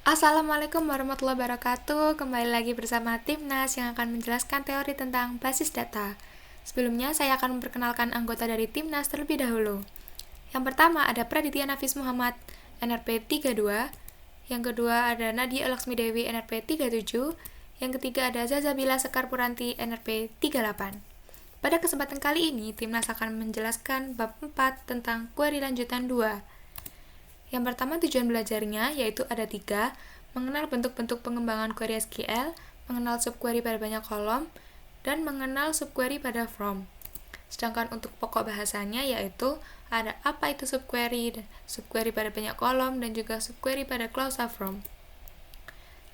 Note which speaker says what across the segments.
Speaker 1: Assalamualaikum warahmatullahi wabarakatuh. Kembali lagi bersama Timnas yang akan menjelaskan teori tentang basis data. Sebelumnya saya akan memperkenalkan anggota dari Timnas terlebih dahulu. Yang pertama ada Praditya Nafis Muhammad NRP 32. Yang kedua ada Nadia Laksmi Dewi NRP 37. Yang ketiga ada Zazabila Sekar Puranti NRP 38. Pada kesempatan kali ini Timnas akan menjelaskan bab 4 tentang query lanjutan 2. Yang pertama tujuan belajarnya yaitu ada 3, mengenal bentuk-bentuk pengembangan query SQL, mengenal subquery pada banyak kolom, dan mengenal subquery pada from. Sedangkan untuk pokok bahasanya yaitu ada apa itu subquery, subquery pada banyak kolom, dan juga subquery pada clausa from.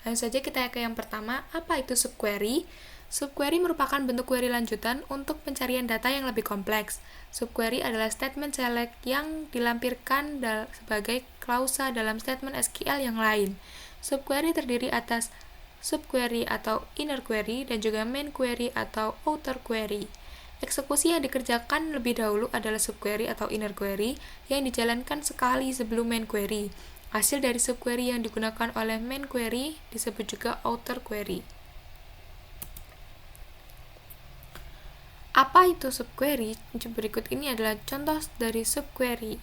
Speaker 1: Langsung saja kita ke yang pertama, apa itu subquery? Subquery merupakan bentuk query lanjutan untuk pencarian data yang lebih kompleks. Subquery adalah statement select yang dilampirkan sebagai klausa dalam statement SQL yang lain. Subquery terdiri atas subquery atau inner query dan juga main query atau outer query. Eksekusi yang dikerjakan lebih dahulu adalah subquery atau inner query yang dijalankan sekali sebelum main query. Hasil dari subquery yang digunakan oleh main query disebut juga outer query. Apa itu subquery? Berikut ini adalah contoh dari subquery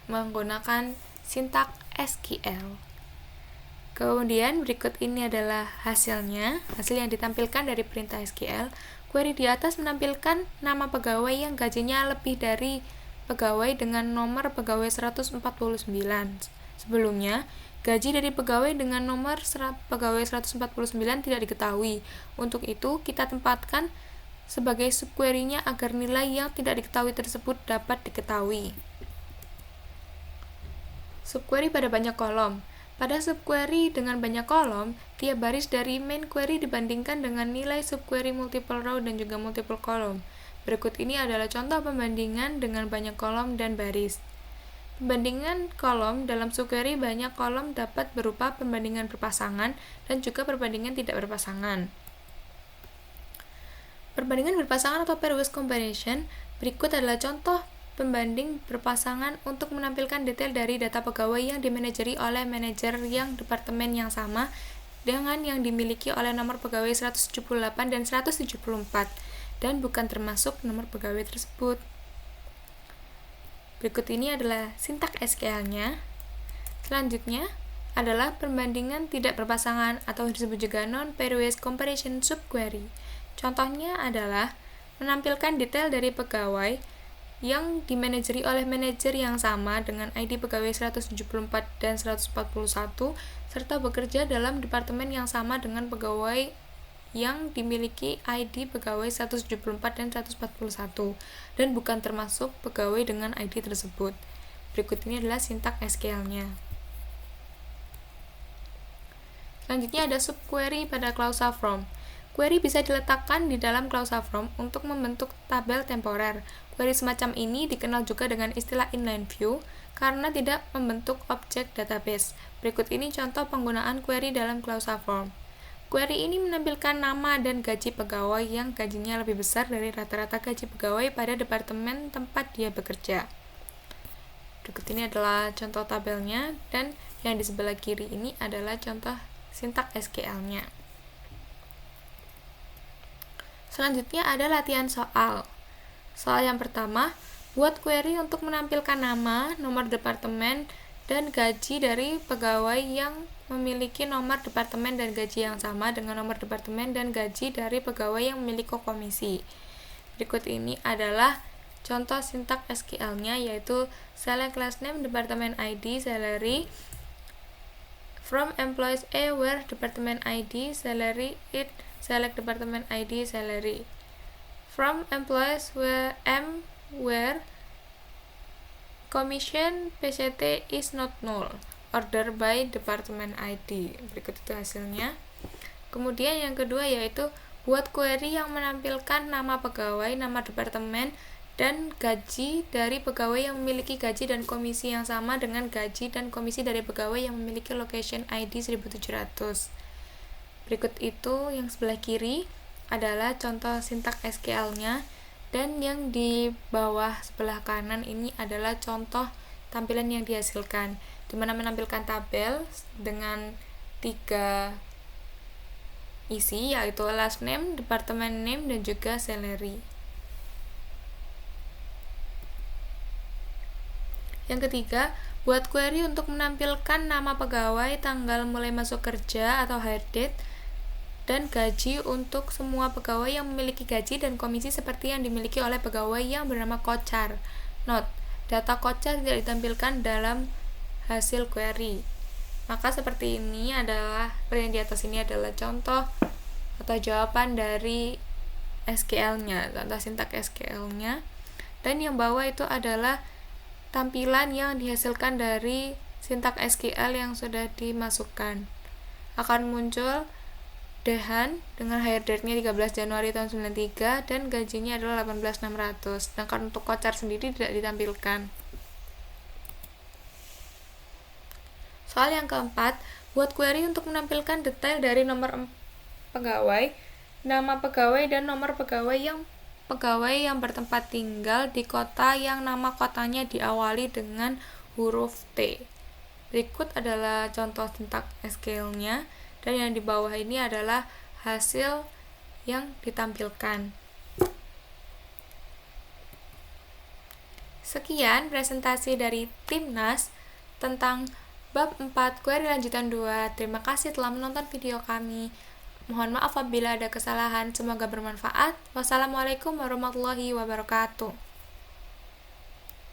Speaker 1: menggunakan sintak SQL. Kemudian berikut ini adalah hasilnya, hasil yang ditampilkan dari perintah SQL. Query di atas menampilkan nama pegawai yang gajinya lebih dari pegawai dengan nomor pegawai 149. Sebelumnya, gaji dari pegawai dengan nomor pegawai 149 tidak diketahui. Untuk itu, kita tempatkan sebagai subquery-nya agar nilai yang tidak diketahui tersebut dapat diketahui. Subquery pada banyak kolom. Pada subquery dengan banyak kolom, tiap baris dari main query dibandingkan dengan nilai subquery multiple row dan juga multiple column. Berikut ini adalah contoh pembandingan dengan banyak kolom dan baris. Pembandingan kolom dalam subquery banyak kolom dapat berupa pembandingan berpasangan dan juga perbandingan tidak berpasangan. Perbandingan berpasangan atau pairwise comparison, berikut adalah contoh pembanding berpasangan untuk menampilkan detail dari data pegawai yang dimanajeri oleh manajer yang departemen yang sama dengan yang dimiliki oleh nomor pegawai 178 dan 174 dan bukan termasuk nomor pegawai tersebut. Berikut ini adalah sintak SQL-nya. Selanjutnya adalah perbandingan tidak berpasangan atau disebut juga non-pairwise comparison subquery. Contohnya adalah menampilkan detail dari pegawai yang dimanajeri oleh manajer yang sama dengan ID pegawai 174 dan 141 serta bekerja dalam departemen yang sama dengan pegawai yang dimiliki ID pegawai 174 dan 141 dan bukan termasuk pegawai dengan ID tersebut. Berikut ini adalah sintak SQL-nya. Selanjutnya ada subquery pada clausa from. Query bisa diletakkan di dalam clausa from untuk membentuk tabel temporer. Query semacam ini dikenal juga dengan istilah inline view karena tidak membentuk objek database. Berikut ini contoh penggunaan query dalam clausa from. Query ini menampilkan nama dan gaji pegawai yang gajinya lebih besar dari rata-rata gaji pegawai pada departemen tempat dia bekerja. Berikut ini adalah contoh tabelnya dan yang di sebelah kiri ini adalah contoh sintak SQL-nya. Selanjutnya ada latihan soal. Soal yang pertama, buat query untuk menampilkan nama, nomor departemen, dan gaji dari pegawai yang memiliki nomor departemen dan gaji yang sama dengan nomor departemen dan gaji dari pegawai yang memiliki komisi. Berikut ini adalah contoh sintak SQL-nya yaitu select last name, department ID, salary, from employees A where department ID, salary, it, select department ID, salary. From employees where M where commission PCT is not null. Order by department ID. Berikut itu hasilnya. Kemudian yang kedua yaitu buat query yang menampilkan nama pegawai, nama departemen, dan gaji dari pegawai yang memiliki gaji dan komisi yang sama dengan gaji dan komisi dari pegawai yang memiliki location ID 1700. Berikut itu yang sebelah kiri adalah contoh sintak SQL-nya dan yang di bawah sebelah kanan ini adalah contoh tampilan yang dihasilkan. dimana menampilkan tabel dengan 3 isi, yaitu last name, department name, dan juga salary. Yang ketiga, buat query untuk menampilkan nama pegawai, tanggal mulai masuk kerja atau hire date, dan gaji untuk semua pegawai yang memiliki gaji dan komisi seperti yang dimiliki oleh pegawai yang bernama kocar. Note, data kocar tidak ditampilkan dalam hasil query. Maka seperti ini adalah, yang di atas ini adalah contoh atau jawaban dari SQL-nya, contoh sintak SQL-nya. Dan yang bawah itu adalah tampilan yang dihasilkan dari sintak SQL yang sudah dimasukkan. Akan muncul Dehan dengan hire date-nya 13 Januari tahun 93 dan gajinya adalah 18.600. Sedangkan untuk kocar sendiri tidak ditampilkan. Soal yang keempat, buat query untuk menampilkan detail dari nomor pegawai, nama pegawai, dan nomor pegawai yang bertempat tinggal di kota yang nama kotanya diawali dengan huruf T. Berikut adalah contoh sintak SQL-nya, dan yang di bawah ini adalah hasil yang ditampilkan. Sekian presentasi dari Timnas tentang bab 4 query lanjutan 2. Terima kasih telah menonton video kami. Mohon maaf apabila ada kesalahan, semoga bermanfaat. Wassalamualaikum warahmatullahi wabarakatuh.